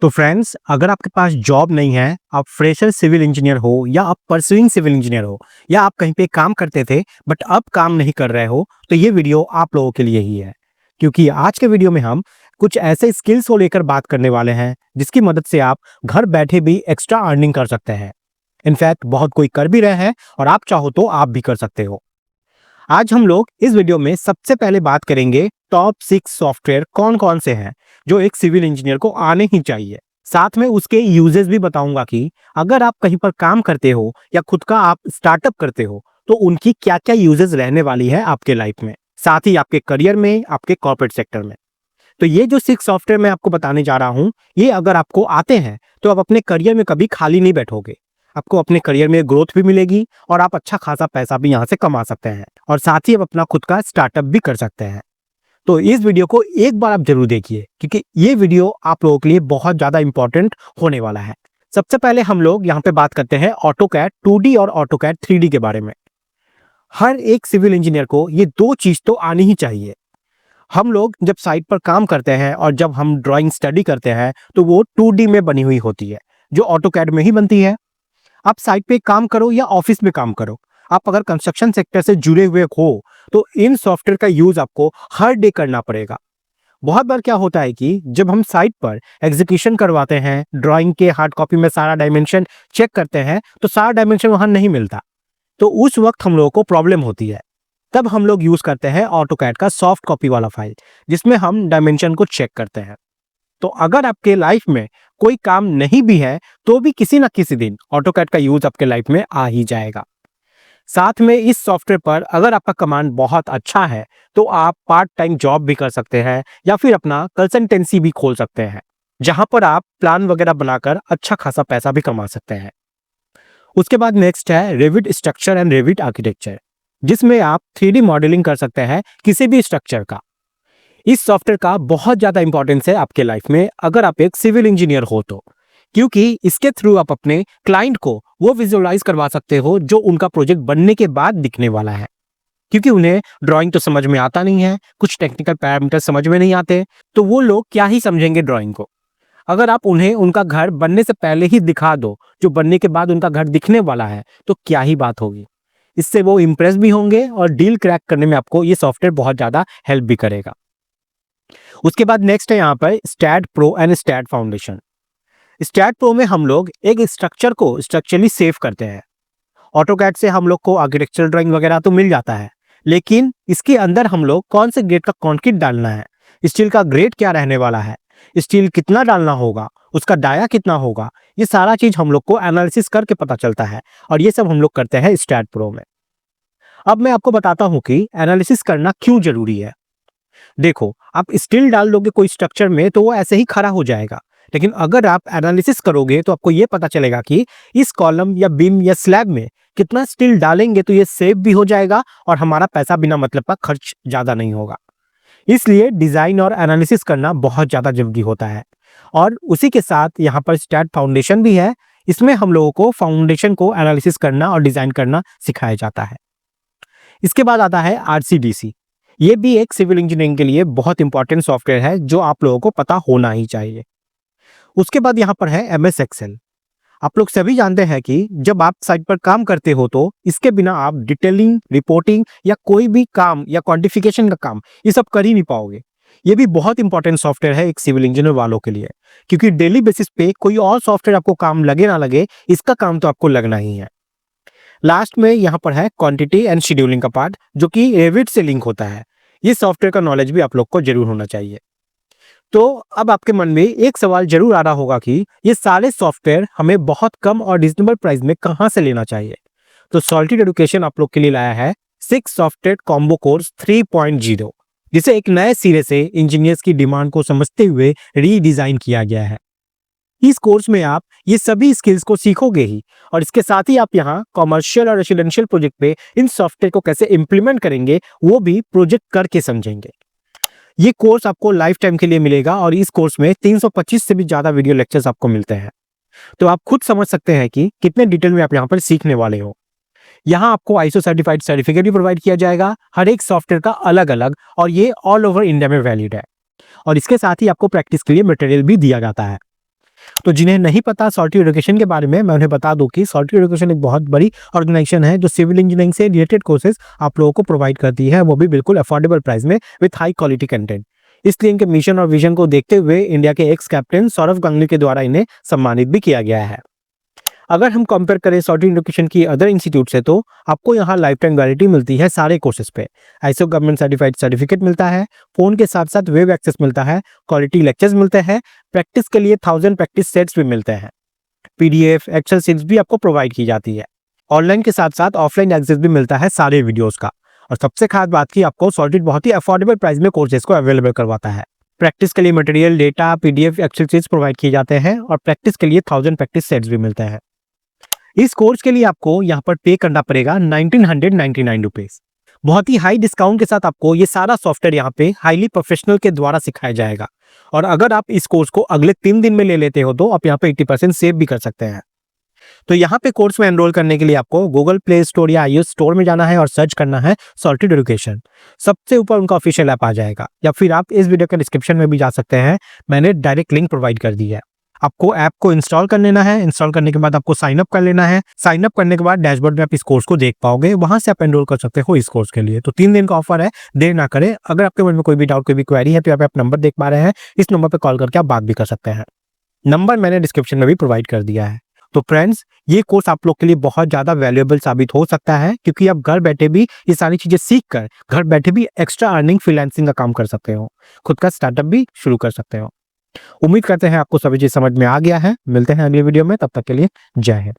तो फ्रेंड्स, अगर आपके पास जॉब नहीं है, आप फ्रेशर सिविल इंजीनियर हो या आप परस्यूइंग सिविल इंजीनियर हो या आप कहीं पे काम करते थे बट अब काम नहीं कर रहे हो, तो ये वीडियो आप लोगों के लिए ही है। क्योंकि आज के वीडियो में हम कुछ ऐसे स्किल्स को लेकर बात करने वाले हैं जिसकी मदद से आप घर बैठे भी एक्स्ट्रा अर्निंग कर सकते हैं। इनफैक्ट बहुत कोई कर भी रहे हैं और आप चाहो तो आप भी कर सकते हो। आज हम लोग इस वीडियो में सबसे पहले बात करेंगे टॉप 6 सॉफ्टवेयर कौन कौन से हैं जो एक सिविल इंजीनियर को आने ही चाहिए। साथ में उसके यूजेस भी बताऊंगा कि अगर आप कहीं पर काम करते हो या खुद का आप स्टार्टअप करते हो तो उनकी क्या क्या यूजेस रहने वाली है आपके लाइफ में, साथ ही आपके करियर में, आपके कॉर्पोरेट सेक्टर में। तो ये जो 6 सॉफ्टवेयर मैं आपको बताने जा रहा हूँ, ये अगर आपको आते हैं तो आप अपने करियर में कभी खाली नहीं बैठोगे। आपको अपने करियर में ग्रोथ भी मिलेगी और आप अच्छा खासा पैसा भी यहाँ से कमा सकते हैं और साथ ही आप अपना खुद का स्टार्टअप भी कर सकते हैं। तो इस वीडियो को एक बार आप जरूर देखिए क्योंकि ये वीडियो आप लोगों के लिए बहुत ज्यादा इंपॉर्टेंट होने वाला है। सबसे पहले हम लोग यहाँ पे बात करते हैं ऑटोकैड 2D और ऑटोकैड 3D के बारे में। हर एक सिविल इंजीनियर को ये दो चीज तो आनी ही चाहिए। हम लोग जब साइट पर काम करते हैं और जब हम ड्राइंग स्टडी करते हैं तो वो 2D में बनी हुई होती है जो ऑटोकैड में ही बनती है। आप साइट पे काम करो या ऑफिस में काम करो, आप अगर कंस्ट्रक्शन सेक्टर से जुड़े हुए हो तो इन सॉफ्टवेयर का यूज आपको हर डे करना पड़ेगा। बहुत बार क्या होता है कि जब हम साइट पर एग्जीक्यूशन करवाते हैं, ड्राइंग के हार्ड कॉपी में सारा डायमेंशन चेक करते हैं तो सारा डायमेंशन वहां नहीं मिलता, तो उस वक्त हम लोगों को प्रॉब्लम होती है। तब हम लोग यूज करते हैं ऑटोकैड का सॉफ्ट कॉपी वाला फाइल जिसमें हम डायमेंशन को चेक करते हैं। तो अगर आपके लाइफ में कोई काम नहीं भी है तो भी किसी ना किसी दिन ऑटोकैड का यूज आपके लाइफ में आ ही जाएगा। साथ में इस सॉफ्टवेयर पर अगर आपका कमांड बहुत अच्छा है तो आप पार्ट टाइम जॉब भी कर सकते हैं या फिर अपना कंसल्टेंसी भी खोल सकते हैं जहां पर आप प्लान वगैरह बनाकर अच्छा खासा पैसा भी कमा सकते हैं। उसके बाद नेक्स्ट है Revit structure and Revit architecture, जिसमें आप 3D मॉडलिंग कर सकते हैं किसी भी स्ट्रक्चर का। इस सॉफ्टवेयर का बहुत ज्यादा इंपॉर्टेंस है आपके लाइफ में अगर आप एक सिविल इंजीनियर हो तो, क्योंकि इसके थ्रू आप अपने क्लाइंट को वो विजुअलाइज करवा सकते हो जो उनका प्रोजेक्ट बनने के बाद दिखने वाला है। क्योंकि उन्हें ड्राइंग तो समझ में आता नहीं है, कुछ टेक्निकल पैरामीटर समझ में नहीं आते, तो वो लोग क्या ही समझेंगे ड्राइंग को। अगर आप उन्हें उनका घर बनने से पहले ही दिखा दो जो बनने के बाद उनका घर दिखने वाला है तो क्या ही बात होगी। इससे वो इम्प्रेस भी होंगे और डील क्रैक करने में आपको ये सॉफ्टवेयर बहुत ज्यादा हेल्प भी करेगा। उसके बाद नेक्स्ट है यहाँ पर Stat Pro and Stat foundation. Stat Pro में हम लोग एक स्ट्रक्चर को स्ट्रक्चरली सेव करते हैं। ऑटोकैड से हम लोग को आर्किटेक्चरल ड्राइंग वगैरह तो मिल जाता है, लेकिन इसके अंदर हम लोग कौन से ग्रेड का कंक्रीट डालना है, स्टील का ग्रेड क्या रहने वाला है, स्टील कितना डालना होगा, उसका डाया कितना होगा, ये सारा चीज हम लोग को एनालिसिस करके पता चलता है और ये सब हम लोग करते हैं स्टैट प्रो में। अब मैं आपको बताता हूँ कि एनालिसिस करना क्यों जरूरी है। देखो, आप स्टील डाल दोगे कोई स्ट्रक्चर में तो वो ऐसे ही खड़ा हो जाएगा, लेकिन अगर आप एनालिसिस करोगे तो आपको ये पता चलेगा कि इस कॉलम या बीम या स्लैब में कितना स्टील डालेंगे तो ये सेफ भी हो जाएगा और हमारा पैसा बिना मतलब का खर्च ज्यादा नहीं होगा। इसलिए डिजाइन और एनालिसिस करना बहुत ज्यादा जरूरी होता है। और उसी के साथ यहाँ पर स्टैट फाउंडेशन भी है, इसमें हम लोगों को फाउंडेशन को एनालिसिस करना और डिजाइन करना सिखाया जाता है। इसके बाद आता है RCDC। ये भी एक सिविल इंजीनियरिंग के लिए बहुत इंपॉर्टेंट सॉफ्टवेयर है जो आप लोगों को पता होना ही चाहिए। उसके बाद यहाँ पर है MS एक्सेल। आप लोग सभी जानते हैं कि जब आप साइट पर काम करते हो तो इसके बिना आप डिटेलिंग, रिपोर्टिंग या कोई भी काम या क्वांटिफिकेशन का काम ये सब कर ही नहीं पाओगे। ये भी बहुत इंपॉर्टेंट सॉफ्टवेयर है एक सिविल इंजीनियर वालों के लिए, क्योंकि डेली बेसिस पे कोई और सॉफ्टवेयर आपको काम लगे ना लगे, इसका काम तो आपको लगना ही है। लास्ट में यहाँ पर है क्वांटिटी एंड शेड्यूलिंग का पार्ट जो कि रेविट से लिंक होता है। ये सॉफ्टवेयर का नॉलेज भी आप लोग को जरूर होना चाहिए। तो अब आपके मन में एक सवाल जरूर आ रहा होगा कि ये सारे सॉफ्टवेयर हमें बहुत कम और रिजनेबल प्राइस में कहां से लेना चाहिए। तो सॉलिड एजुकेशन आप लोग के लिए लाया है 6 सॉफ्टवेयर कॉम्बो कोर्स 3.0, जिसे एक नए सिरे से इंजीनियर्स की डिमांड को समझते हुए रीडिजाइन किया गया है। इस कोर्स में आप ये सभी स्किल्स को सीखोगे ही और इसके साथ ही आप यहाँ कॉमर्शियल और रेसिडेंशियल प्रोजेक्ट पे इन सॉफ्टवेयर को कैसे इंप्लीमेंट करेंगे वो भी प्रोजेक्ट करके समझेंगे। ये कोर्स आपको लाइफ टाइम के लिए मिलेगा और इस कोर्स में 325 से भी ज्यादा वीडियो लेक्चर्स आपको मिलते हैं। तो आप खुद समझ सकते हैं कि कितने डिटेल में आप यहाँ पर सीखने वाले हो। यहाँ आपको ISO सर्टिफाइड सर्टिफिकेट भी प्रोवाइड किया जाएगा, हर एक सॉफ्टवेयर का अलग अलग, और ये ऑल ओवर इंडिया में वैलिड है। और इसके साथ ही आपको प्रैक्टिस के लिए मटेरियल भी दिया जाता है। तो जिन्हें नहीं पता सॉल्टी एजुकेशन के बारे में, मैं उन्हें बता दूं कि सॉल्टी एजुकेशन एक बहुत बड़ी ऑर्गेनाइजेशन है जो सिविल इंजीनियरिंग से रिलेटेड कोर्सेज आप लोगों को प्रोवाइड करती है, वो भी बिल्कुल अफोर्डेबल प्राइस में विथ हाई क्वालिटी कंटेंट। इसलिए इनके मिशन और विजन को देखते हुए इंडिया के एक्स कैप्टन सौरव गांगुली के द्वारा इन्हें सम्मानित भी किया गया है। अगर हम कंपेयर करें सॉल्टी एजुकेशन की अदर इंस्टीट्यूट से, तो आपको यहाँ लाइफ टाइम वैलिडिटी मिलती है सारे कोर्सेज पे। आईएसओ गवर्नमेंट सर्टिफाइड सर्टिफिकेट मिलता है, फोन के साथ साथ वेब एक्सेस मिलता है, क्वालिटी लेक्चर्स मिलते हैं, प्रैक्टिस के लिए 1000 प्रैक्टिस सेट्स भी मिलते हैं, पीडीएफ एक्सेल शीट्स भी आपको प्रोवाइड की जाती है। ऑनलाइन के साथ साथ ऑफलाइन एक्सेस भी मिलता है सारे वीडियोस का। और सबसे खास बात की आपको सॉल्टेड बहुत ही अफोर्डेबल प्राइस में कोर्सेज को अवेलेबल करवाता है। प्रैक्टिस के लिए material, data, PDF, excel sheets provide किए जाते हैं और प्रैक्टिस के लिए 1000 प्रैक्टिस सेट्स भी मिलते हैं। इस कोर्स के लिए आपको यहाँ पर पे करना पड़ेगा 1999 रुपीज। बहुत ही हाई डिस्काउंट के साथ आपको ये सारा सॉफ्टवेयर यहाँ पे हाईली प्रोफेशनल के द्वारा सिखाया जाएगा। और अगर आप इस कोर्स को अगले 3 दिन में ले लेते हो तो आप यहाँ पे 80% सेव भी कर सकते हैं। तो यहाँ पे कोर्स में एनरोल करने के लिए आपको गूगल प्ले स्टोर या iOS स्टोर में जाना है और सर्च करना है सॉल्टेड एजुकेशन। सबसे ऊपर उनका ऑफिशियल ऐप आ जाएगा, या फिर आप इस वीडियो के डिस्क्रिप्शन में भी जा सकते हैं, मैंने डायरेक्ट लिंक प्रोवाइड कर दी है। आपको ऐप को इंस्टॉल कर लेना है, इंस्टॉल करने के बाद आपको साइन अप कर लेना है। साइन अप करने के बाद डैशबोर्ड में आप इस कोर्स को देख पाओगे, वहां से आप एनरोल कर सकते हो इस कोर्स के लिए। तो 3 दिन का ऑफर है, देर ना करें। अगर आपके मन में कोई भी डाउट, कोई भी क्वेरी है तो यहाँ पे आप नंबर देख पा रहे हैं, इस नंबर पर कॉल करके आप बात भी कर सकते हैं। नंबर मैंने डिस्क्रिप्शन में भी प्रोवाइड कर दिया है। तो फ्रेंड्स, ये कोर्स आप लोग के लिए बहुत ज्यादा वैल्यूएबल साबित हो सकता है, क्योंकि आप घर बैठे भी ये सारी चीजें सीख कर घर बैठे भी एक्स्ट्रा अर्निंग फ्रीलांसिंग का काम कर सकते हो, खुद का स्टार्टअप भी शुरू कर सकते हो। उम्मीद करते हैं आपको सभी चीज समझ में आ गया है। मिलते हैं अगली वीडियो में, तब तक के लिए जय हिंद।